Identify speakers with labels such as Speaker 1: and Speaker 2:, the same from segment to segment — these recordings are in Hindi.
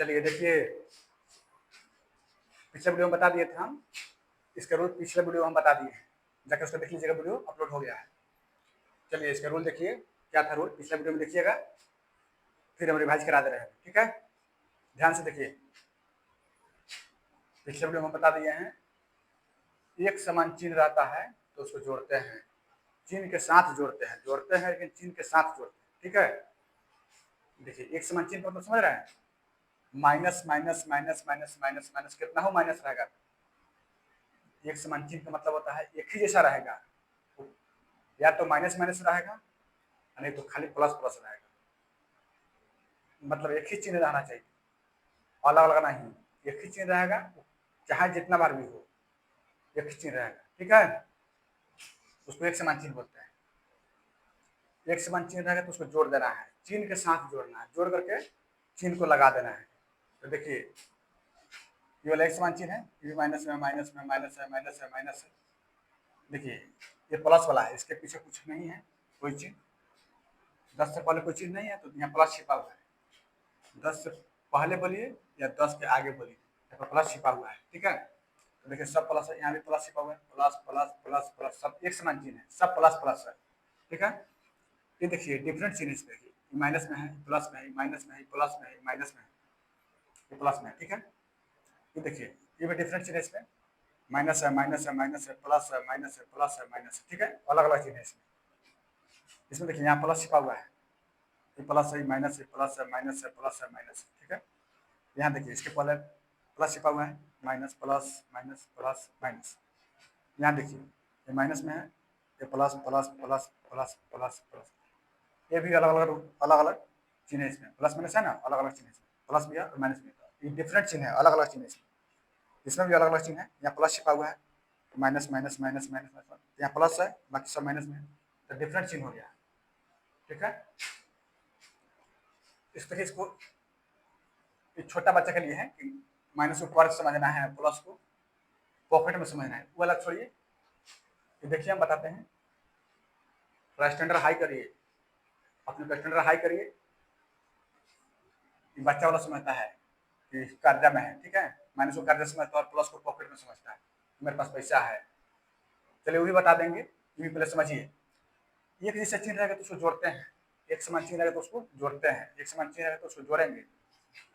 Speaker 1: चलिए देखिए, पिछले वीडियो में बता दिए थे हम, इसका रूल पिछले वीडियो में हम बता दिए हैं, जाकर उसको देख लीजिएगा, वीडियो अपलोड हो गया है। चलिए इसका रूल देखिए, क्या था रूल, पिछले वीडियो में देखिएगा, फिर हम रिवाइज करा दे रहे हैं, ठीक है। ध्यान से देखिए, पिछले वीडियो में हम बता दिए हैं, एक समान चिन्ह रहता है तो उसको जोड़ते हैं, चिन्ह के साथ जोड़ते हैं लेकिन चिन्ह के साथ जोड़ते हैं, ठीक है। देखिए एक समान चिन्ह को तो समझ रहे हैं, minus minus minus minus minus minus कितना हो माइनस रहेगा। एक समान चिन्ह का मतलब होता है एक ही जैसा रहेगा, या तो माइनस माइनस रहेगा नहीं तो खाली प्लस प्लस रहेगा, मतलब एक ही चिन्ह रहना चाहिए, अलग अलग नहीं, एक ही चिन्ह रहेगा, चाहे जितना बार भी हो एक ही चिन्ह रहेगा, ठीक है। उसको एक समान चिन्ह बोलते हैं। एक समान चिन्ह रहेगा तो उसको जोड़ देना है, चिन्ह के साथ जोड़ना है, जोड़ करके चिन्ह को लगा देना है। तो देखिए ये वाला एक समान चिन्ह है, ये माइनस में माइनस में माइनस है माइनस है माइनस है। देखिए ये प्लस वाला है, इसके पीछे कुछ नहीं है, कोई चिन्ह, 10 से पहले कोई चिन्ह नहीं है तो यहाँ प्लस छिपा हुआ है। 10 से पहले बोलिए या 10 के आगे बोलिए, यहाँ पर प्लस छिपा हुआ है, ठीक है। तो देखिए सब प्लस है, यहाँ भी प्लस छिपा हुआ है, प्लस प्लस प्लस प्लस, सब एक समान चिन्ह है, सब प्लस प्लस है, ठीक है। ये देखिए डिफरेंट चिन्ह इसमें, माइनस में है, प्लस में है, माइनस में है, प्लस में है, माइनस में है, ये प्लस में है, ठीक है। ये देखिए ये भी डिफरेंट चिन्ह है इसमें, माइनस है माइनस है माइनस है, प्लस है माइनस है, प्लस है माइनस है, ठीक है, अलग अलग चिन्ह है इसमें। इसमें देखिए यहाँ प्लस छिपा हुआ है, ये प्लस है माइनस है, प्लस है माइनस है, प्लस है माइनस है, ठीक है। यहाँ देखिए इसके पहले प्लस छिपा हुआ है, minus plus minus plus minus. यहाँ देखिए ये माइनस में है, ये plus plus plus plus plus plus, ये भी अलग अलग चिन्ह है इसमें, प्लस माइनस है ना, अलग अलग चिन्ह है इसमें, प्लस भी है और माइनस भी है, ये डिफरेंट चिन्ह है, अलग अलग चिन्ह है इसमें। इसमें भी अलग अलग चिन्ह है, यहाँ प्लस छिपा हुआ है, माइनस माइनस माइनस माइनस, यहाँ प्लस है बाकी सब माइनस में है, तो डिफरेंट चिन्ह हो गया, ठीक है। इस तरह इसको छोटा बच्चा के लिए है कि माइनस को ऊपर समझना है, प्लस को पॉकेट में समझना है, वो अलग छोड़िए। ये देखिए हम बताते हैं, स्टैंडर्ड हाई करिए, अपने स्टैंडर्ड हाई करिए, बच्चा वाला समझता है कि कर्जा में है, ठीक है, माइनस को कर्जा समझता है और प्लस को पॉकेट में समझता है, मेरे पास पैसा है। चलिए वो भी बता देंगे, ये भी पहले समझिए। एक जैसा चिन्ह रहेगा तो उसको जोड़ते हैं, एक समान चिन्ह रहेगा तो उसको जोड़ते हैं, एक समान चिन्ह रहेगा तो उसको जोड़ेंगे,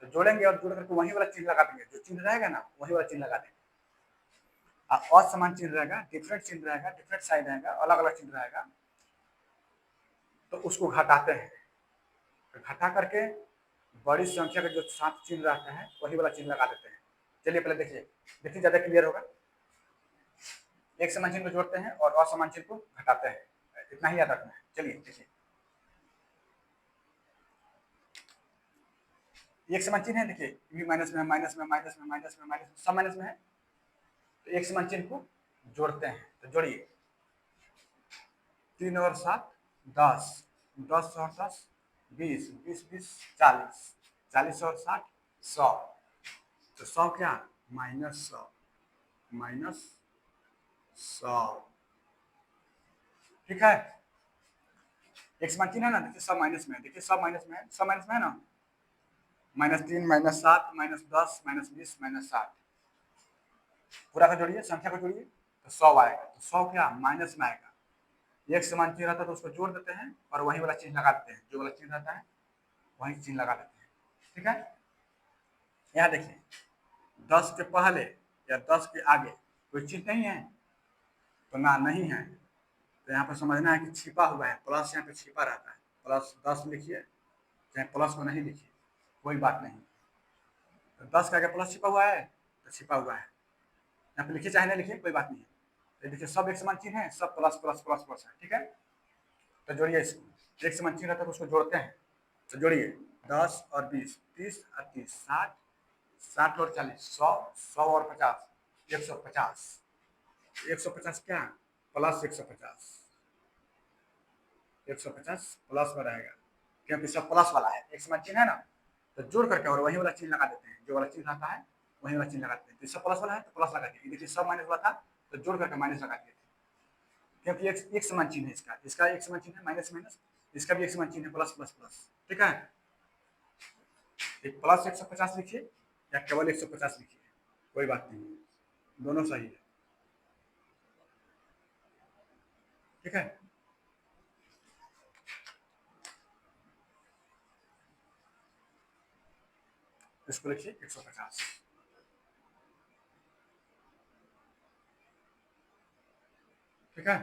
Speaker 1: तो जोड़ेंगे और जोड़ करके वही वाला चिन्ह लगा देंगे, जो चिन्ह रहेगा ना वही वाला चिन्ह लगा देंगे। असमान चिन्ह रहेगा, डिफरेंट चिन्ह रहेगा, डिफरेंट साइन रहेगा, अलग अलग चिन्ह रहेगा, तो उसको घटाते हैं, तो घटा करके बड़ी संख्या का जो साथ चिन्ह रहता है वही वाला चिन्ह लगा देते हैं। चलिए पहले देखिए, देखिए ज्यादा क्लियर होगा। एक समान चिन्ह को जोड़ते हैं और असमान चिन्ह को घटाते हैं, इतना ही याद रखना है। चलिए देखिए, एक समान चिन्ह है, देखिए भी माइनस में माइनस में माइनस में माइनस में माइनस में, सब माइनस में है, तो एक समान चिन्ह को जोड़ते हैं, तो जोड़िए, 3 और 7 10, 10 और 10 20, 20 20 40, 40 और 60 100, तो 100 क्या, माइनस 100, माइनस 100, ठीक है। एक समान चिन्ह है ना, देखिए सब माइनस में है, देखिए सब माइनस में है, सब माइनस में है ना, -3 -7 -10 -20 -60, पूरा का जोड़िए, संख्या को जोड़िए तो 100 आएगा, तो 100 क्या माइनस में आएगा। एक समान चिन्ह रहता है तो उसको जोड़ देते हैं और वही वाला चिन्ह लगा देते हैं, जो वाला चिन्ह रहता है वही चिन्ह लगा देते हैं, ठीक है। यहाँ देखिए 10 के पहले या 10 के आगे कोई चिन्ह नहीं है, तो ना नहीं है, तो यहाँ पर समझना है कि छिपा हुआ है, प्लस यहाँ पे छिपा रहता है, प्लस 10 लिखिए चाहे प्लस को नहीं लिखिए, कोई बात नहीं, तो 10 के आगे प्लस छिपा हुआ है तो छिपा हुआ है, यहाँ पे लिखिए चाहे नहीं लिखिए कोई बात नहीं है। तो देखिए सब एक समान चिन्ह है, सब प्लस प्लस प्लस प्लस है, ठीक है। तो जोड़िए इसको, एक समान चिन्ह रहता है तो उसको जोड़ते हैं, तो जोड़िए 10 और 20, 30 और 30 60, 60 और 40 100, 100 और 50 150, 150 क्या प्लस 150, 150 प्लस में रहेगा क्योंकि सब प्लस वाला है, एक समान चिन्ह है ना, तो जोड़ करके और वही वाला चिन्ह लगा देते हैं, जो वाला चिन्ह रहता है वही वाला चिन्ह लगाते हैं, तो सब प्लस वाला है तो प्लस लगा दिए, देखिए सब माइनस वाला था तो जोड़ करके माइनस लगा दिए थे, क्योंकि एक समान चिन्ह है, इसका एक समान चिन्ह है माइनस माइनस, इसका भी एक समान चिन्ह है प्लस प्लस प्लस, ठीक है। प्लस 150 लिखिए या केवल 150 लिखिए, कोई बात नहीं, दोनों सही है। ठीक है, इसको लिखिए 150। ठीक है,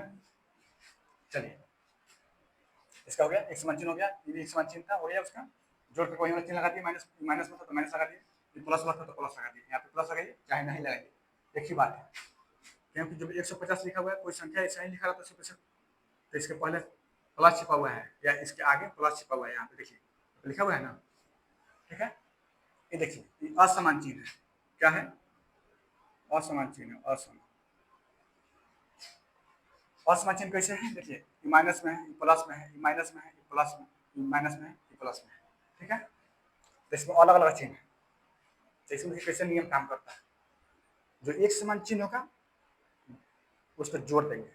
Speaker 1: चलिए इसका हो गया, एक समान चिन्ह हो गया, ये भी एक समान चिन्ह था, हो गया उसका, जोड़ के कोई और चिन्ह लगा दिए, माइनस माइनस में था तो माइनस लगा दिए, प्लस में था तो प्लस लगा दिए, यहाँ पे प्लस लगाइए चाहे नहीं लगाइए, एक ही बात है। क्योंकि जब 150 लिखा हुआ है, कोई संख्या ऐसा ही लिखा रहता है तो इसके पहले प्लस छिपा हुआ है या इसके आगे प्लस छिपा हुआ है, यहाँ पे देखिए लिखा हुआ है ना। ठीक है, ये देखिए ये असमान चिन्ह है, क्या है, असमान चिन्ह, असमान। असमान चिन्ह कैसे है, देखिए ये माइनस में है, ये प्लस में है, ये माइनस में है, ये प्लस में, ये माइनस में है, ये प्लस में है। ठीक है, तो इसमें अलग अलग चिन्ह है, तो इसमें कैसे नियम काम करता है, जो एक समान चिन्ह होगा उसको जोड़ देंगे,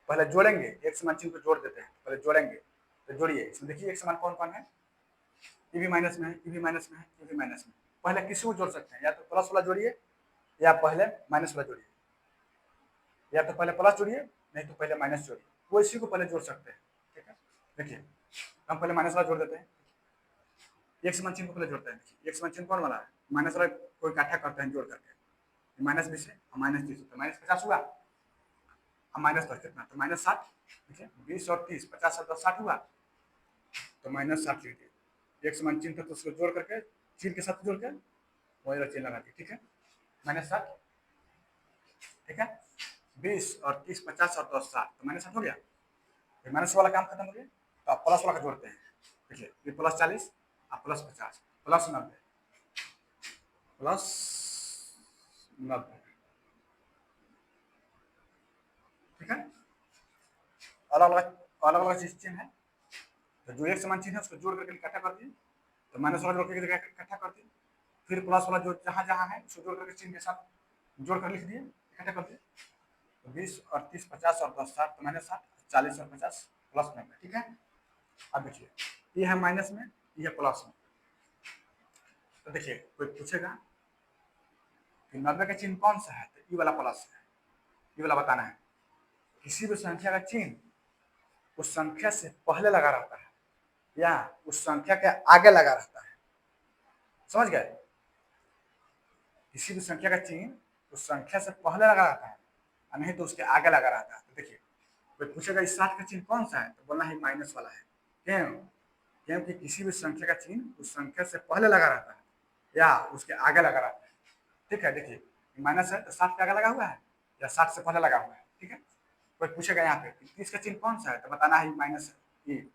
Speaker 1: पहले जोड़ेंगे, एक समान चिन्ह को जोड़ देते हैं, पहले जोड़ेंगे, तो जोड़िए, इसमें देखिए एक समान कौन कौन है, ये भी माइनस में है, ये भी माइनस में है, ये भी माइनस में, पहले किसी को जोड़ सकते हैं, या तो प्लस वाला जोड़िए या पहले माइनस वाला जोड़िए, या तो पहले प्लस जोड़िए नहीं तो पहले माइनस जोड़िए, वो इसी को पहले जोड़ सकते हैं। ठीक है, देखिए हम पहले माइनस वाला जोड़ देते हैं, एक समान चिन्ह को पहले जोड़ते हैं, देखिए एक समान चिन्ह कौन वाला है, माइनस वाला को इकट्ठा करते हैं जोड़ करके, माइनस 20 है, माइनस 30 होता है, माइनस 50 हुआ, अब माइनस 10 कितना, तो माइनस 60, ठीक है, 20 और 30, 50 और 10 60 हुआ, तो माइनस 60 लिख दिए, एक समान चिन्ह था तो उसको जोड़ करके चिन्ह के साथ जोड़ के वही चिन्ह लगा दिए। ठीक है, माइनस 60, ठीक है, 20 और 30, 50 और 10 60, तो माइनस 60 हो गया, फिर माइनस वाला काम खत्म हो गया, तो आप प्लस वाला का जोड़ते हैं, देखिए ये प्लस 40 और प्लस 50 प्लस 90, प्लस 90। ठीक है, अलग अलग चीज चिन्ह है, तो जो एक समान चिन्ह है उसको जोड़ करके इकट्ठा कर दिए, तो माइनस वाला जोड़ करके इकट्ठा कर दिए, फिर प्लस वाला जो जहाँ जहाँ है उसको जोड़ करके चिन्ह के साथ जोड़ कर लिख दिए, इकट्ठा कर दिए, तो 20 और 30, 50 और 10 60, तो माइनस 60, 40 और 50 प्लस 90। ठीक है, अब देखिए ये है माइनस में, ये है प्लस में, तो देखिए कोई पूछेगा कि 90 का चिन्ह कौन सा है, तो ये वाला प्लस है, ये वाला बताना है, किसी भी संख्या का चिन्ह उस संख्या से पहले लगा रहता है या उस संख्या के आगे लगा रहता है, समझ गए, किसी भी संख्या का चिन्ह उस संख्या से पहले लगा रहता है और नहीं तो उसके आगे लगा रहता है। तो देखिए कोई पूछेगा इस 60 का चिन्ह कौन सा है, तो बोलना है माइनस वाला है, क्यों, क्योंकि किसी भी संख्या का चिन्ह उस संख्या से पहले लगा रहता है या उसके आगे लगा रहता है। ठीक है, देखिए माइनस है तो 60 के आगे लगा हुआ है या 60 से पहले लगा हुआ है। ठीक है, कोई पूछेगा यहाँ पे 30 का चिन्ह कौन सा है, तो बताना है माइनस है, ये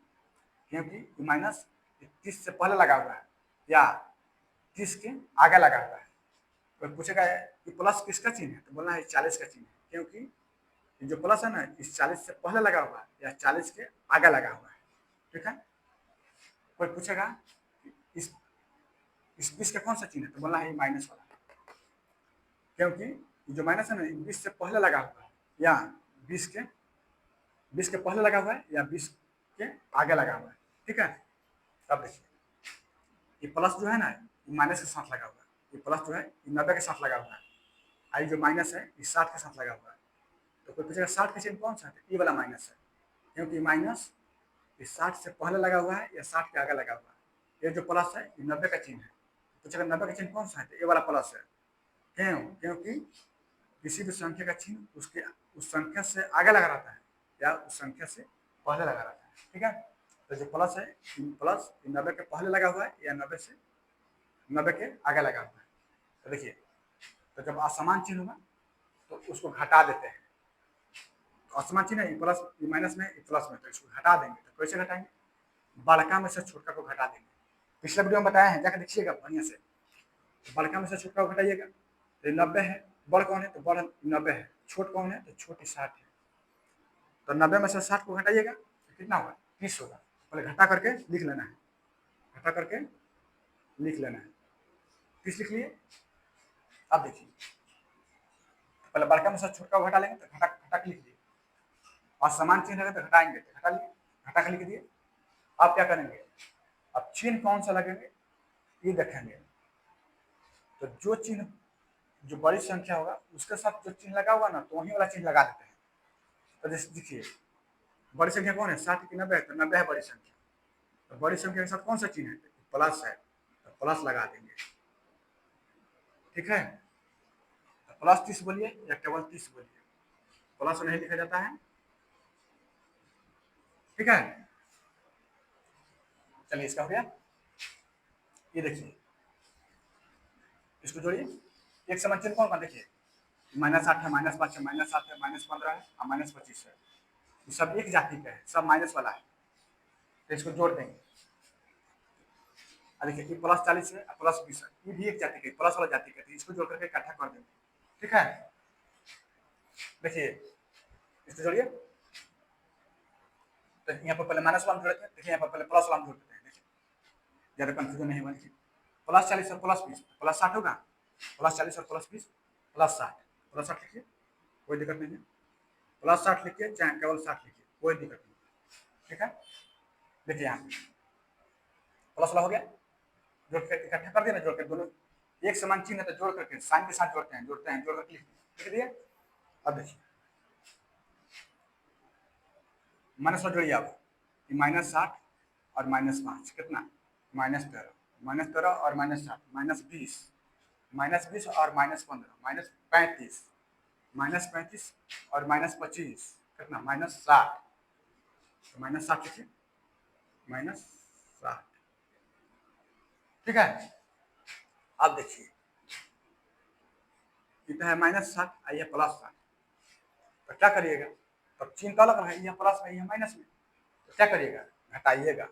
Speaker 1: क्योंकि माइनस 30 से पहले लगा हुआ है या 30 के आगे लगा हुआ है। कोई पूछेगा कि प्लस किसका चिन्ह है, तो बोलना है 40 का चिन्ह है, क्योंकि ये जो प्लस है ना इस 40 से पहले लगा हुआ है या 40 के आगे लगा हुआ है। ठीक है, कोई पूछेगा इस 20 का कौन सा चिन्ह है, तो बोलना है माइनस वाला, क्योंकि जो माइनस है ना 20 से पहले लगा हुआ है या 20 के पहले लगा हुआ है या 20 के आगे लगा हुआ है। ठीक है, तब देखिए ये प्लस जो है ना ये माइनस के साथ लगा हुआ है, ये प्लस जो है ये 90 के साथ लगा हुआ है, आई जो माइनस है ये 60 के साथ लगा हुआ है। तो कोई पूछेगा 60 का चिन्ह कौन सा है, ये वाला माइनस है, क्योंकि माइनस ये 60 से पहले लगा हुआ है या 60 के आगे लगा हुआ है। ये जो प्लस है ये 90 का चिन्ह है, पूछेगा 90 का चिन्ह कौन सा है, तो ये वाला प्लस है, क्यों, क्योंकि किसी भी संख्या का चिन्ह उसके उस संख्या से आगे लगा रहता है या उस संख्या से पहले लगा रहता है। ठीक है, तो जो प्लस है प्लस 90 के पहले लगा हुआ है या 90 के आगे लगा हुआ है। तो देखिए तो जब असमान चिन्ह होगा तो उसको घटा देते हैं, तो असमान चिन्ह है प्लस माइनस में प्लस में, तो इसको घटा देंगे, तो कैसे घटाएंगे, बड़का में से छोटका को घटा देंगे, पिछले वीडियो में बताया है, जाकर देखिएगा बढ़िया से, बड़का में से छोटका को घटाइएगा, तो 90 है, बड़ कौन है तो बड़ 90 है, छोट कौन है तो छोटी 60 है, तो 90 में से 60 को घटाइएगा तो कितना होगा 30 होगा, पहले घटा करके लिख लेना है, घटा करके लिख लेना है, 30 लिख लिए। अब देखिए पहले बड़का में से छोटका को घटा लेंगे तो घटा घटा के लिख दिए, और समान चिन्ह रहेगा तो घटाएंगे, तो घटा लिए, घटा के लिख दिए। अब क्या करेंगे, अब चिन्ह कौन सा लगेंगे ये देखेंगे तो जो चिन्ह जो बड़ी संख्या होगा उसके साथ जो चिन्ह लगा हुआ ना तो वही वाला चिन्ह लगा देते हैं। तो जैसे देखिए बड़ी संख्या कौन है 60 की 90 है तो 90 है बड़ी संख्या। तो बड़ी संख्या के साथ कौन सा चिन्ह है प्लस है तो प्लस लगा देंगे। ठीक है तो प्लस 30 बोलिए या केवल 30 बोलिए प्लस नहीं लिखा जाता है। ठीक है चलिए इसका हो गया। ये देखिए इसको जोड़िए एक समान चिन्ह कौन कौन देखिए -8 है -5 है -7 है -15 है और -25 है। ये सब एक जाति का है सब माइनस वाला है तो इसको जोड़ देंगे। देखिए ये +40 है +20 है ये भी एक जाति का प्लस वाला जाति का है इसको जोड़ करके इकट्ठा कर देंगे। ठीक है देखिए इसको जोड़िए तो यहाँ पर पहले माइनस वाला जोड़ते हैं देखिए यहाँ पर पहले प्लस वाला जोड़ते हैं। देखिए ज्यादा कंफ्यूजन नहीं होगा। +40 और +20 +60 होगा +40 और +20 +60 +60 लिखिए कोई दिक्कत नहीं है। +60 लिखिए चाहे केवल 60 लिखिए कोई दिक्कत नहीं। ठीक है देखिए यहाँ प्लस वाला हो गया जोड़ के इकट्ठा कर दिया ना जोड़ के दोनों एक समान चिन्ह है तो जोड़ करके साइन के साथ जोड़ते हैं जोड़ करके लिख दिए। अब देखिए माइनस वाला जोड़िए आप -60 और -5 कितना -13 और -7 -20 -20 और -15 -35 -35 और -25 कितना -60 तो -60 लिखिए -60। ठीक है अब देखिए कितना है -60 आइए +60 तो क्या करिएगा तब चिन्ह का अलग है यहाँ प्लस में यहाँ माइनस में तो क्या करिएगा घटाइएगा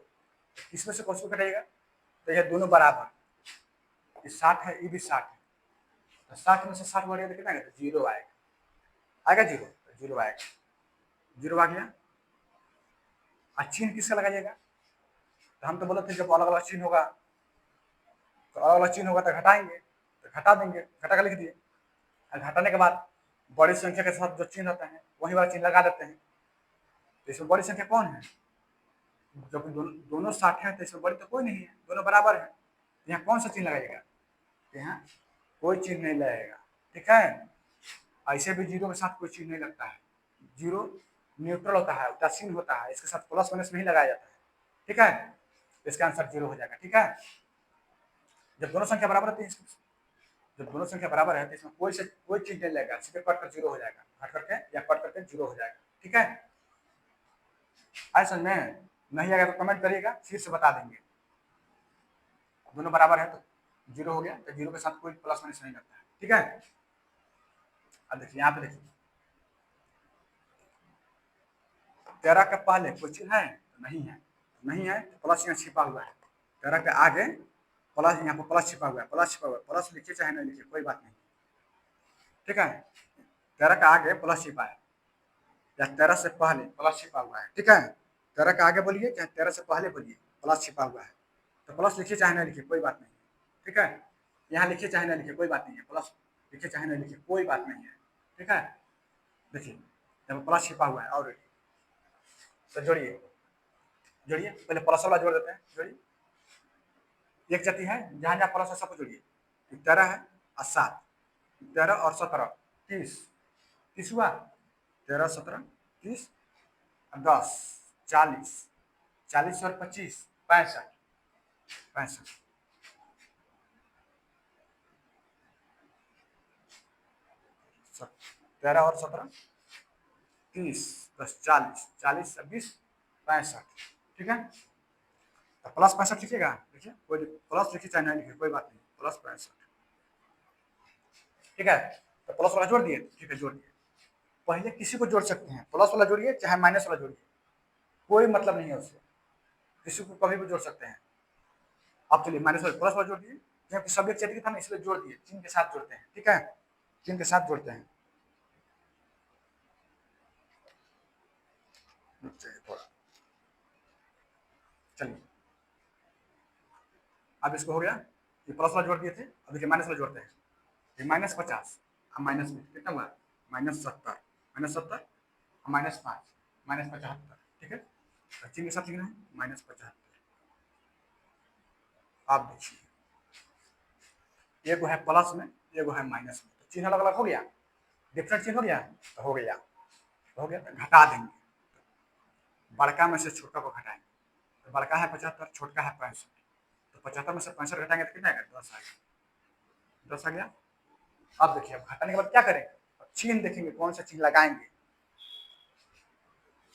Speaker 1: इसमें से कौन सा घटाइएगा तो ये दोनों बराबर ये 60 है ये भी 60 है तो 60 में से 60 बढ़िया तो कितना तो 0 आएगा 0 तो 0 आएगा 0 आ गया। और चिन्ह किसका लगाइएगा तो हम तो बोले थे जब अलग अलग चिन्ह होगा तो अलग अलग चिन्ह होगा तो घटाएंगे तो घटा देंगे घटा कर लिख दिए और घटाने के बाद बड़ी संख्या के साथ जो चिन्ह होता है वही वाला चिन्ह लगा देते हैं। तो इसमें बड़ी संख्या कौन है जब दोनों 60 है तो इसमें बड़ी तो कोई नहीं है दोनों बराबर है। यहाँ कौन सा चिन्ह लगाइएगा यहाँ कोई चिन्ह नहीं लगेगा। ठीक है ऐसे भी 0 के साथ कोई चिन्ह नहीं लगता है 0 न्यूट्रल होता है उदासीन होता है इसके साथ प्लस माइनस नहीं लगाया जाता है। ठीक है इसका आंसर 0 हो जाएगा। ठीक है जब दोनों संख्या बराबर होती है जब दोनों संख्या बराबर है तो इसमें कोई चीज नहीं लगेगा सीधे कट कर 0 हो जाएगा हट करके या कट करके 0 हो जाएगा। ठीक है आए समझ में नहीं आएगा तो कमेंट करिएगा फिर से बता देंगे। दोनों बराबर है तो 0 हो गया तो 0 के साथ कोई प्लस माइनस नहीं लगता है। ठीक है अब देखिए यहाँ पे देखिए 13 के पहले कोई चिन्ह है नहीं है तो प्लस यहाँ छिपा हुआ है 13 के आगे प्लस यहाँ पर प्लस छिपा हुआ है प्लस लिखिए चाहे नहीं लिखिए कोई बात नहीं। ठीक है 13 के आगे प्लस छिपा है या 13 से पहले प्लस छिपा हुआ है। ठीक है 13 के आगे बोलिए चाहे 13 से पहले बोलिए प्लस छिपा हुआ है तो प्लस लिखिए चाहे नहीं लिखिए कोई बात नहीं। ठीक है यहाँ लिखिए चाहे नहीं लिखिए कोई बात नहीं है प्लस लिखिए चाहे नहीं लिखिए कोई बात नहीं है। ठीक है देखिए जब प्लस छिपा हुआ है ऑलरेडी तो जोड़िए पहले प्लस वाला जोड़ देते हैं जोड़िए एक जाति है जहाँ जहाँ प्लस है सबको जोड़िए 13 है और 7 13 और 17 30 हुआ 13 17 30 10 40 और 25 65 13 और 17 30 10 40 और 20 65। ठीक है तो प्लस 65 लिखिएगा देखिए कोई प्लस लिखिए चाहे नहीं लिखिए कोई बात नहीं प्लस 65। ठीक है तो प्लस वाला जोड़ दिए ठीक है जोड़ दिए पहले किसी को जोड़ सकते हैं प्लस वाला जोड़िए चाहे माइनस वाला जोड़िए कोई मतलब नहीं है उससे किसी को कभी भी जोड़ सकते हैं। आप चलिए माइनस वाला प्लस वाला जोड़ दिए क्योंकि सब एक चेट था ना इसलिए जोड़ दिए चिन्ह के साथ जोड़ते हैं। ठीक है चिन्ह के साथ जोड़ते हैं थोड़ा चलिए अब इसको हो गया ये प्लस वाला जोड़ दिए थे अब देखिए माइनस वाला जोड़ते हैं ये -50 अब माइनस में कितना हुआ -70 -5 -75। ठीक है चिन्ह के साथ लिखना है -75। आप देखिए एगो है प्लस में, एगो है माइनस में, तो चिन्ह अलग अलग हो गया, डिफरेंट चिन्ह हो गया, तो हो गया, हो गया, तो घटा देंगे, बड़का में से छोटा को घटाएंगे, तो बड़का है 75, छोटका है 65, तो 75 में से 65 घटाएंगे तो कितना आएगा, 10 आएगा, 10 आ गया। अब देखिए, अब घटाने के बाद क्या करेंगे, चिन्ह देखेंगे कौन सा चिन्ह लगाएंगे,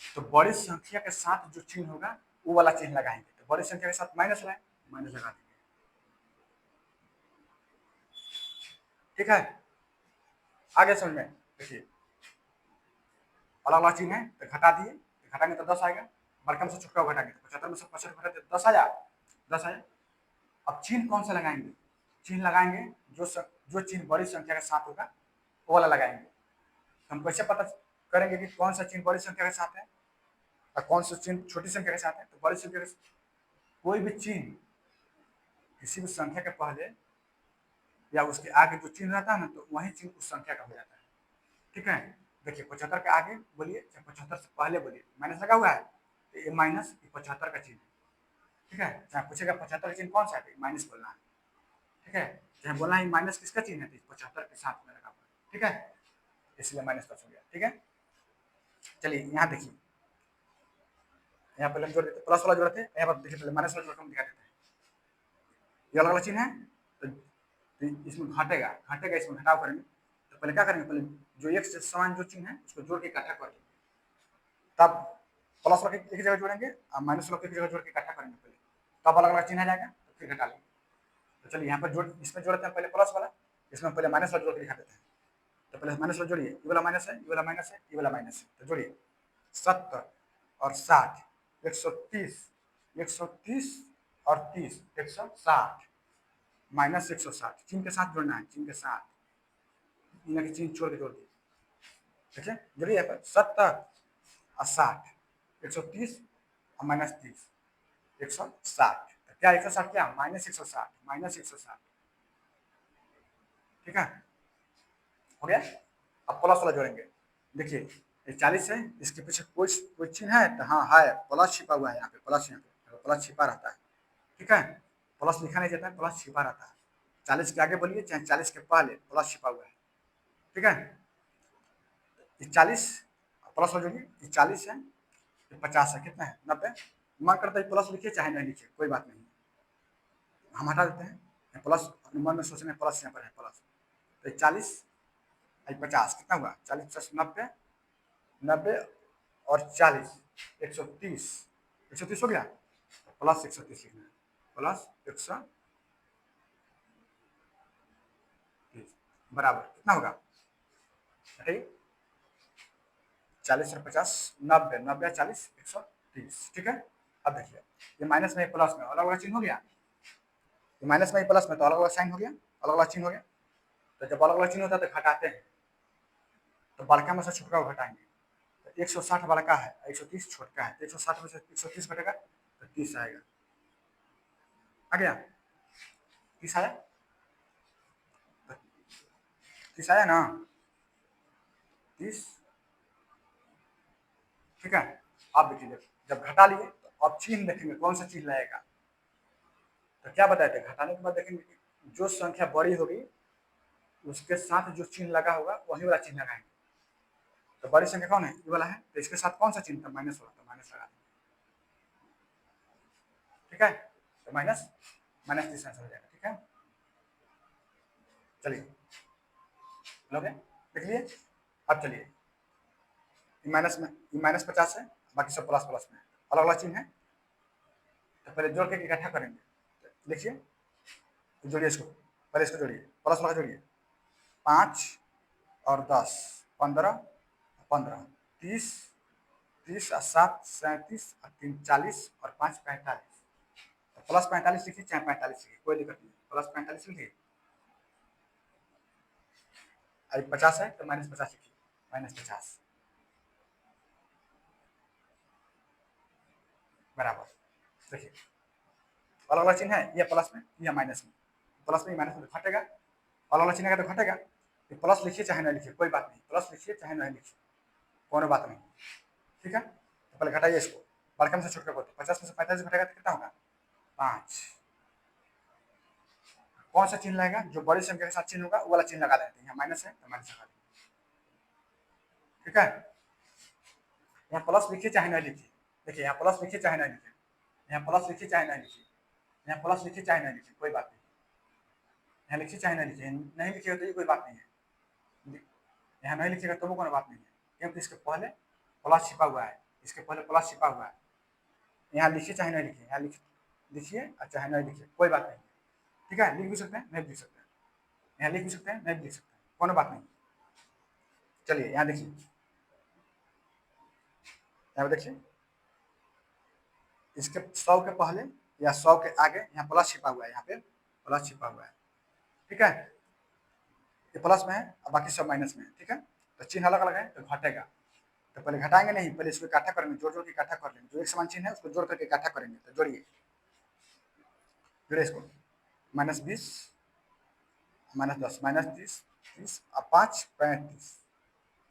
Speaker 1: तो बड़ी संख्या के साथ जो चिन्ह होगा वो वाला चिन्ह लगाएंगे, तो बड़ी संख्या के साथ माइनस लगाए, माइनस लगा देंगे, ठीक है, आगे समझ में, देखिए अलग अलग चिन्ह है, तो घटा दिए, तो घटाएंगे तो 10 आएगा, बड़का में से छोटा को घटाएंगे, तो 75 में से 65 घटाते 10 आया, 10 आया। अब चिन्ह कौन सा लगाएंगे, चिन्ह लगाएंगे जो चिन्ह बड़ी संख्या के साथ होगा वो वाला लगाएंगे। हम कैसे पता करेंगे कि कौन सा चिन्ह बड़ी संख्या के साथ है और कौन सा चिन्ह छोटी संख्या के साथ है, तो बड़ी संख्या के कोई भी चिन्ह किसी भी संख्या के पहले या उसके आगे जो चिन्ह रहता है ना, तो वही चिन्ह उस संख्या का हो जाता है, ठीक है। देखिए 75 के आगे बोलिए, चाहे 75 से पहले बोलिए, माइनस लगा हुआ है, तो ये माइनस, ये 75 का चिन्ह है, ठीक है। चाहे पूछेगा 75 का चिन्ह कौन सा है, तो माइनस बोलना है, ठीक है। चाहे बोलना है माइनस किसका चिन्ह है, तो 75 के साथ में लगा हुआ है, ठीक है, इसलिए माइनस हो गया, ठीक है। चलिए यहाँ देखिए, यहाँ पहले हम जोड़ देते, प्लस वाला जोड़ते हैं, यहाँ पर देखिए पहले माइनस वाला जोड़ हम दिखा देते हैं, ये अलग अलग चिन्ह है, तो इसमें घटेगा, घटेगा, इसमें घटाव करेंगे, तो पहले क्या करेंगे, पहले जो एक से समान जो चिन्ह है उसको जोड़ के इकट्ठा कर लेंगे, तब प्लस वाला एक जगह जोड़ेंगे और माइनस वाला एक जगह जोड़ के इकट्ठा करेंगे पहले, तब अलग अलग चिन्ह आ जाएगा, तो फिर घटा लेंगे। तो चलिए यहाँ पर जोड़, इसमें जोड़ते हैं पहले प्लस वाला, इसमें पहले माइनस वाला जोड़ के दिखा देते हैं, तो पहले माइनस वाला जोड़िए, ये वाला माइनस है, ये वाला माइनस है, ये वाला माइनस है, तो जोड़िए 70 और 60, 130, 130 और 30, 160, माइनस 160, चिन्ह के साथ जोड़ना है, चिन्ह के साथ, इन्हें चिन्ह छोड़ के जोड़ दिए, ठीक है, जोड़िए यहाँ पर 70 और 60, 130 और माइनस 30, 160, क्या 160 क्या, माइनस 160, माइनस 160, ठीक है, हो गया। अब प्लस वाला जोड़ेंगे, देखिए ये 40 है, इसके पीछे कोई चिन्ह है, तो हाँ है, प्लस छिपा हुआ है यहाँ पे, प्लस, यहाँ पे प्लस छिपा रहता है, ठीक है, प्लस लिखा नहीं जाता है, प्लस छिपा रहता है, 40 के आगे बोलिए चाहे 40 के पहले प्लस छिपा हुआ है, ठीक है। ये 40 प्लस हो जोड़िए, ये 40 है, ये 50 है, कितना है 90, मन करता है प्लस लिखिए चाहे नहीं लिखिए, कोई बात नहीं, हम हटा देते हैं प्लस, अपने मन में सोचने प्लस यहाँ पर है प्लस, तो 40 50 कितना हुआ, 40 + 90, 90 और 40, 130, 130 हो गया, प्लस 130 लिखना है, प्लस 130 बराबर कितना होगा, ठीक, 40 और 50, 90, 90 40, 130, ठीक है। अब देखिए ये माइनस में प्लस में अलग अलग चिन्ह हो गया, ये माइनस में प्लस में तो अलग अलग साइन हो गया, अलग अलग चिन्ह हो गया, तो जब अलग अलग चिन्ह होता है तो घटाते हैं, तो बड़का में से छोटका को घटाएंगे, तो 160 बड़का है, 130 छोटका है, तो 160 में से 130 घटेगा तो 30 आएगा, आ गया, 30 आया, 30 आया ना, 30, ठीक है। आप देखिए जब घटा लिए तो अब चिन्ह देखेंगे कौन सा चिन्ह लाएगा, तो क्या बताए थे, घटाने के बाद देखेंगे कि जो संख्या बड़ी होगी उसके साथ जो चिन्ह लगा होगा वही वाला चिन्ह लगाएंगे, तो बड़ी संख्या कौन है, ये वाला है, तो इसके साथ कौन सा चिन्ह था, माइनस वाला, तो माइनस लगा देंगे, ठीक है, तो माइनस, माइनस 30 आंसर हो जाएगा, ठीक है। चलिए लोग देख लिए, अब चलिए माइनस में, माइनस 50 है, बाकी सब प्लस प्लस में, अलग अलग चिन्ह है, तो पहले जोड़ के इकट्ठा करेंगे, लिखिए, जोड़िए इसको, पहले इसको जोड़िए, प्लस वाला जोड़िए, 5 और 10, 15, 15, 30, 30 और 7 37 और 3 40 और 5 45, तो प्लस 45 लिखिए चाहे 45 लिखिए, कोई दिक्कत नहीं, प्लस 45 लिखिए, अभी 50 है तो माइनस 50 लिखिए, माइनस 50 बराबर, देखिए अलग अलग चिन्ह है, ये प्लस में या माइनस में, प्लस में माइनस में घटेगा, अलग अलग चिन्ह का तो घटेगा, ये प्लस लिखिए चाहे नहीं लिखिए कोई बात नहीं, प्लस लिखिए चाहे नहीं लिखिए कोनो बात नहीं, ठीक है। तो पहले घटाइए इसको, बड़का में से छोटका को, 50 में से 45 घटेगा तो कितना होगा, 5, कौन सा चिन्ह लगेगा, जो बड़ी संख्या के साथ चिन्ह होगा वो वाला चिन्ह लगा देते हैं। यहाँ माइनस है तो माइनस लगा देंगे, ठीक है। यहाँ प्लस लिखिए चाहे नहीं लिखिए, देखिए यहाँ प्लस लिखिए चाहे नहीं लिखिए, यहाँ प्लस लिखिए चाहे नहीं लिखिए, यहाँ प्लस लिखिए चाहे नहीं लिखिए, कोई बात नहीं। यहाँ लिखिए चाहे नहीं लिखिए, नहीं लिखिएगा तो ये कोई बात नहीं है, यहाँ नहीं लिखिएगा तो वो कोई बात नहीं है, क्योंकि इसके पहले प्लस छिपा हुआ है, इसके पहले प्लस छिपा हुआ है। यहाँ लिखिए चाहे नहीं लिखिए, यहाँ लिखिए और चाहे नहीं लिखिए, कोई बात नहीं, ठीक है। लिख भी सकते हैं, नहीं भी लिख सकते हैं, यहाँ लिख भी सकते हैं, नहीं भी लिख सकते हैं, कोनो बात नहीं। चलिए यहाँ देखिए, यहाँ देखिए, इसके 100 के पहले या 100 के आगे यहाँ प्लस छिपा हुआ है, यहाँ पे प्लस छिपा हुआ है, ठीक है। ये प्लस में है और बाकी सब माइनस में है, ठीक है। तो चिन्ह अलग अलग है तो घटेगा, तो पहले घटाएंगे नहीं, पहले इसको इकट्ठा करेंगे, जोड़ जोड़ के इकट्ठा कर लेंगे, जो एक समान चिन्ह है उसको जोड़ करके इकट्ठा करेंगे। तो जोड़िए, जोड़िए इसको, -20 -10 -30 30 और 5 35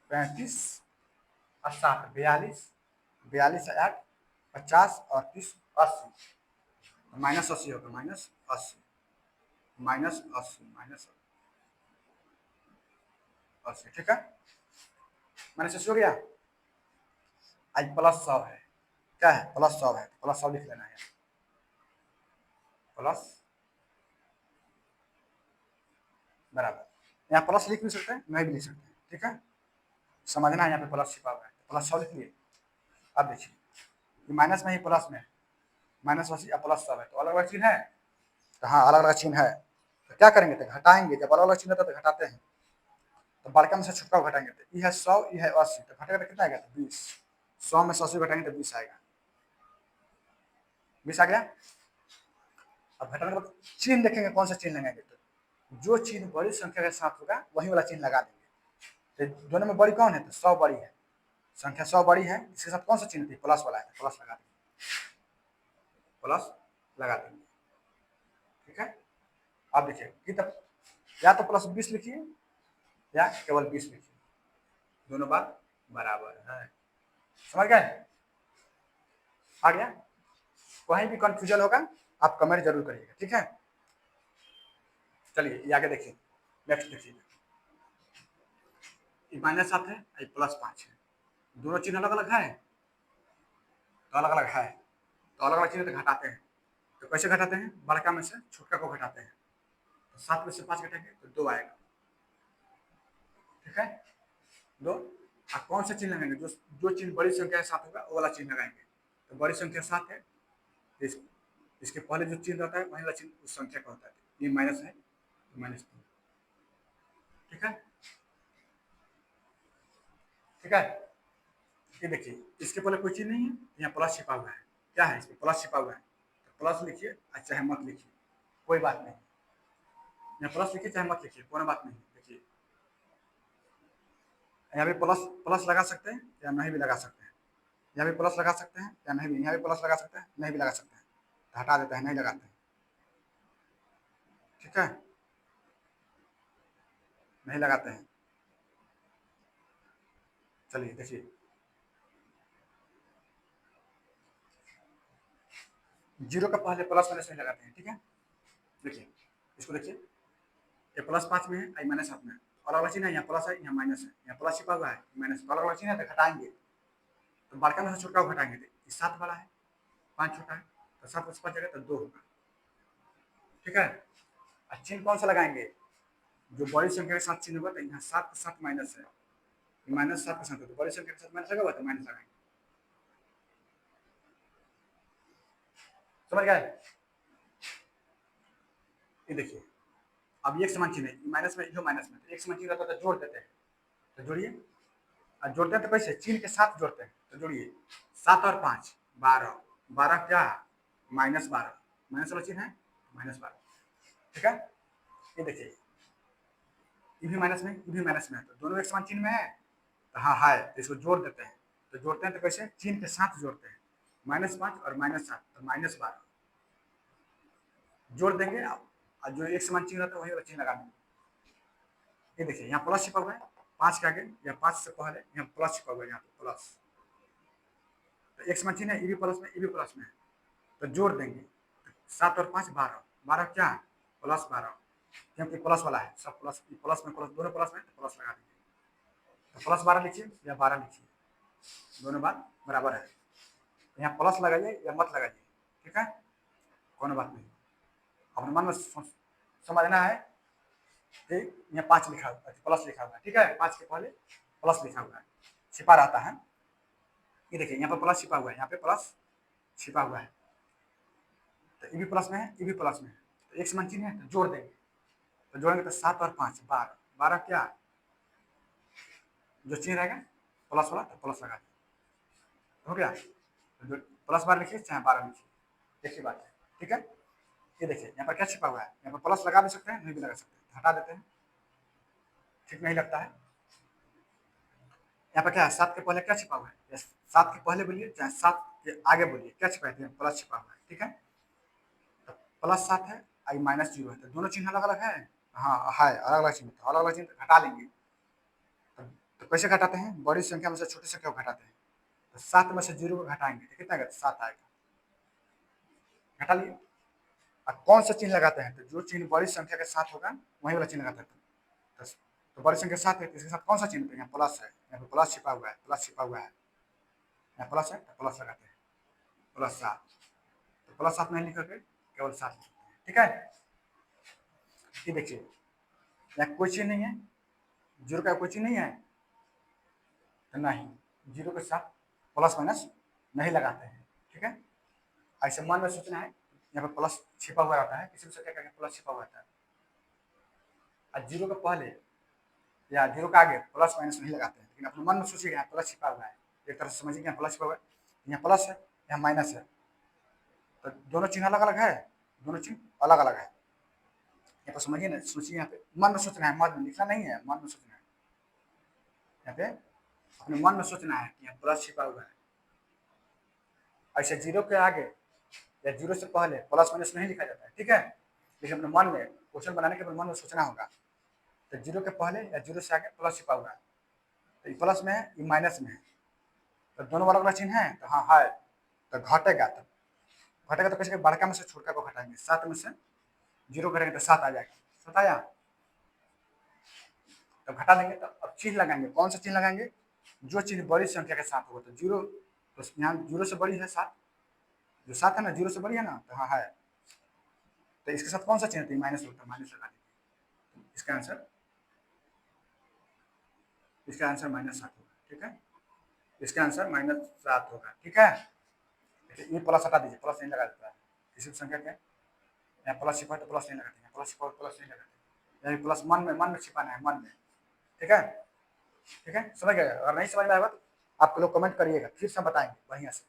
Speaker 1: 35 और 7 42 42 और 8 50 और 30 80, -80 होगा, -80 -80, ठीक है। -80 हो गया। आज +100 है, क्या है, +100 है, +100 लिख लेना है, प्लस बराबर, यहाँ प्लस लिख भी सकते हैं, नहीं भी लिख सकते हैं, ठीक है। समझना है, यहाँ पे प्लस छिपा हुआ है, +100 लिख लिए। अब देखिए ये माइनस में ही प्लस में, -80 या +100 है, तो अलग अलग चिन्ह है, तो हाँ अलग अलग चिन्ह है, तो क्या करेंगे, तो घटाएंगे, जब अलग अलग चिन्ह होता है तो घटाते हैं, तो बड़का में से छोटका को घटाएंगे, तो ये है 100, ये है 80, तो घटेगा तो कितना आएगा, तो 20, 100 में से 80 घटाएंगे तो 20 आएगा, 20 आ गया। अब घटाने के बाद चिन्ह देखेंगे, कौन सा चिन्ह लगाएंगे, तो जो चिन्ह बड़ी संख्या के साथ होगा वही वाला चिन्ह लगा देंगे। तो दोनों में बड़ी कौन है, तो 100 बड़ी है, संख्या 100 बड़ी है, इसके साथ कौन सा चिन्ह थी, प्लस वाला है, प्लस लगा देंगे, प्लस लगा देंगे, ठीक है। अब देखिए कि तब या तो +20 लिखिए या केवल 20 लिखिए, दोनों बात बराबर है, समझ गए, आ गया। कहीं भी कंफ्यूजन होगा आप कमेंट जरूर करिएगा, ठीक है। चलिए ये आगे देखिए, नेक्स्ट देखिए, -7 है, +5 है, दोनों चिन्ह अलग अलग है, तो अलग अलग है, तो अलग अलग चिन्ह तो घटाते हैं, तो कैसे घटाते हैं, बड़का में से छोटका को घटाते हैं, तो 7 में से 5 घटाएंगे तो 2 आएगा, ठीक है, 2। और कौन सा चिन्ह लगाएंगे, जो चिन्ह बड़ी संख्या के साथ होगा वो वाला चिन्ह लगाएंगे, तो बड़ी संख्या 7 है, इसके पहले जो चिन्ह रहता है वही वाला चिन्ह उस संख्या का होता है, ये माइनस है तो -2, ठीक है, ठीक है। ये देखिए इसके पहले कोई चीज नहीं है, यहाँ प्लस छिपा हुआ है, क्या है इसमें, प्लस छिपा हुआ है, तो प्लस लिखिए चाहे मत लिखिए, कोई बात नहीं, यहाँ प्लस लिखिए चाहे मत लिखिए, कोई बात नहीं। देखिए यहाँ भी प्लस प्लस लगा सकते हैं या नहीं भी लगा सकते हैं, यहाँ भी प्लस लगा सकते हैं या नहीं भी, यहाँ भी प्लस लगा सकते हैं, नहीं भी लगा सकते हैं, तो हटा देते हैं, नहीं लगाते हैं, ठीक है, नहीं लगाते हैं। चलिए देखिए, जीरो का पहले प्लस माइनस नहीं लगाते हैं, ठीक है। देखिए इसको देखिए, ये +5 में है, आई -7 में है, और अलग चिन्ह है, यहाँ प्लस है, यहाँ माइनस है, यहाँ प्लस छिपा हुआ है, माइनस, तो अलग अलग चिन्ह है, तो घटाएंगे, तो बड़का में से छोटका को घटाएंगे, तो 7 बड़ा है, 5 छोटा है, तो 7 में से 5 जाएगा तो 2 होगा, ठीक है। और चिन्ह कौन सा लगाएंगे, जो बड़ी संख्या के साथ चिन्ह होगा, तो यहाँ 7 के साथ माइनस है, -7 के साथ, तो बड़ी संख्या के साथ माइनस लगा हुआ तो माइनस लगाएंगे, समझ गए। ये देखिए अब एक समान चिन्ह है, माइनस में, माइनस में, तो एक समान चिन्ह रहता है तो जोड़ देते हैं, तो जोड़िए, और जोड़ते हैं तो कैसे, चिन्ह के साथ जोड़ते हैं, तो जोड़िए 7 और 5 12, 12 क्या, -12, माइनस वाला चिन्ह है, -12, ठीक है। ये देखिए ये भी माइनस में, ये भी माइनस में है, तो दोनों एक समान चिन्ह में है, तो हाँ है, तो इसको जोड़ देते हैं, तो जोड़ते हैं तो कैसे, चिन्ह के साथ जोड़ते हैं, -5 और -7, तो -12 जोड़ देंगे, और जो एक समान चिन्ह रहता है वही वाला चिन्ह लगा देंगे। ये देखिए यहाँ प्लस छिपा हुआ है, 5 के आगे या 5 से पहले यहाँ प्लस छिपा हुआ है, यहाँ पे प्लस, तो एक समान चिन्ह है, ये भी प्लस में, ये भी प्लस में है, तो जोड़ देंगे, 7 और 5 12, 12 क्या, +12, क्योंकि प्लस वाला है, सब प्लस प्लस में प्लस, दोनों प्लस में तो प्लस लगा दीजिए। तो प्लस 12 लिखिए या 12 लिखिए, दोनों बात बराबर है। यहाँ प्लस लगाइए या मत लगाइए, ठीक है, कोनो बात नहीं। अपने मन में समझना है कि यहाँ 5 लिखा हुआ है, प्लस लिखा हुआ है, ठीक है, 5 के पहले प्लस लिखा हुआ है, छिपा रहता है। ये देखिए यहाँ पर प्लस छिपा हुआ है, यहाँ पे प्लस छिपा हुआ है, तो ये भी प्लस में है, ये भी प्लस में है, तो एक समान चिन्ह है तो जोड़ देंगे। तो जोड़ेंगे तो 7 और 5 12, 12 क्या जो चिन्ह रहेगा प्लस वाला तो प्लस लगा दें, हो गया। तो जो प्लस 12 लिखिए चाहे 12 लिखिए, एक ही बात है, ठीक है। ये देखिए यहाँ पर क्या छिपा हुआ है, यहाँ पर प्लस लगा भी सकते हैं, नहीं भी लगा सकते हैं, हटा देते हैं, ठीक नहीं लगता है। यहाँ पर क्या है, 7 के पहले क्या छिपा हुआ है, 7 के पहले बोलिए चाहे 7 के आगे बोलिए, क्या छिपा है, प्लस छिपा हुआ है, ठीक है। तो प्लस 7 है, आई माइनस 0 है, तो दोनों चिन्ह अलग अलग है, हाँ है अलग अलग चिन्ह, तो अलग अलग चिन्ह घटा लेंगे। तो कैसे घटाते हैं, बड़ी संख्या में से छोटी संख्या को घटाते हैं, तो 7 में से 0 को घटाएंगे तो कितना आएगा, 7 आएगा, घटा लिए। और कौन सा चिन्ह लगाते हैं, तो जो चिन्ह बड़ी संख्या के साथ होगा वही वाला चिन्ह लगाते हैं। तो बड़ी संख्या के साथ है, इसके साथ कौन सा चिन्ह, यहाँ प्लस है, यहाँ पे प्लस छिपा हुआ है, प्लस छिपा हुआ है, यहाँ प्लस है तो प्लस लगाते हैं, प्लस 7, तो प्लस 7 नहीं लिख करके केवल 7 लिखते हैं, ठीक है। ये देखिए यहाँ कोई चिन्ह नहीं है, 0 का कोई चिन्ह नहीं है, तो नहीं 0 के साथ प्लस माइनस नहीं लगाते हैं, ठीक है। ऐसे मन में सोचना है, यहाँ पे प्लस छिपा हुआ रहता है, किसी भी संख्या का प्लस छिपा हुआ रहता है, और 0 के पहले या 0 के आगे प्लस माइनस नहीं लगाते हैं, लेकिन अपने मन में सोचिएगा यहाँ प्लस छिपा हुआ है, एक तरह से समझिए यहाँ प्लस छिपा हुआ है, यहाँ प्लस है यहाँ माइनस है, तो दोनों चिन्ह अलग अलग है, दोनों चिन्ह अलग अलग है, यहाँ पर समझिए ना, सोचिए, यहाँ पे मन में सोचना है, मन में लिखना नहीं है, मन में सोचना है, यहाँ पे अपने मन में सोचना है कि यहाँ प्लस छिपा हुआ है। ऐसे 0 के आगे या 0 से पहले प्लस माइनस नहीं लिखा जाता है, ठीक है, लेकिन अपने मन में क्वेश्चन बनाने के अपने मन में सोचना होगा। तो 0 के पहले या 0 से आगे प्लस छिपा हुआ है, तो ये प्लस में है, ये माइनस में है, तो दोनों अलग अलग चिन्ह है, तो हाँ है, तो घटेगा, तो घटेगा तो कैसे, बड़का में से छोटका को घटाएंगे, 7 में से 0 घटेंगे तो 7 आ जाएगा, 7 आया, तो घटा देंगे। तो अब चिन्ह लगाएंगे, कौन सा चिन्ह लगाएंगे, जो चिन्ह बड़ी संख्या के साथ होगा, तो 0, तो यहाँ 0 से बड़ी है 7, जो 7 है ना 0 से बड़ी है ना, तो हाँ है, तो इसके साथ कौन सा चिन्ह है, माइनस होता है, माइनस लगा दीजिए, इसका आंसर -7 होगा, ठीक है, इसका आंसर -7 होगा, ठीक है। ये प्लस हटा दीजिए, प्लस नहीं लगा देता है किसी भी संख्या के, यहाँ प्लस छिपा तो प्लस नहीं लगाते हैं, प्लस छिपा प्लस नहीं लगाते, यानी प्लस मन में छिपाना है, मन में, ठीक है, ठीक है, समझ गए। अगर नहीं समझ में आएगा तो आप लोग कमेंट करिएगा, फिर से बताएंगे बढ़िया से।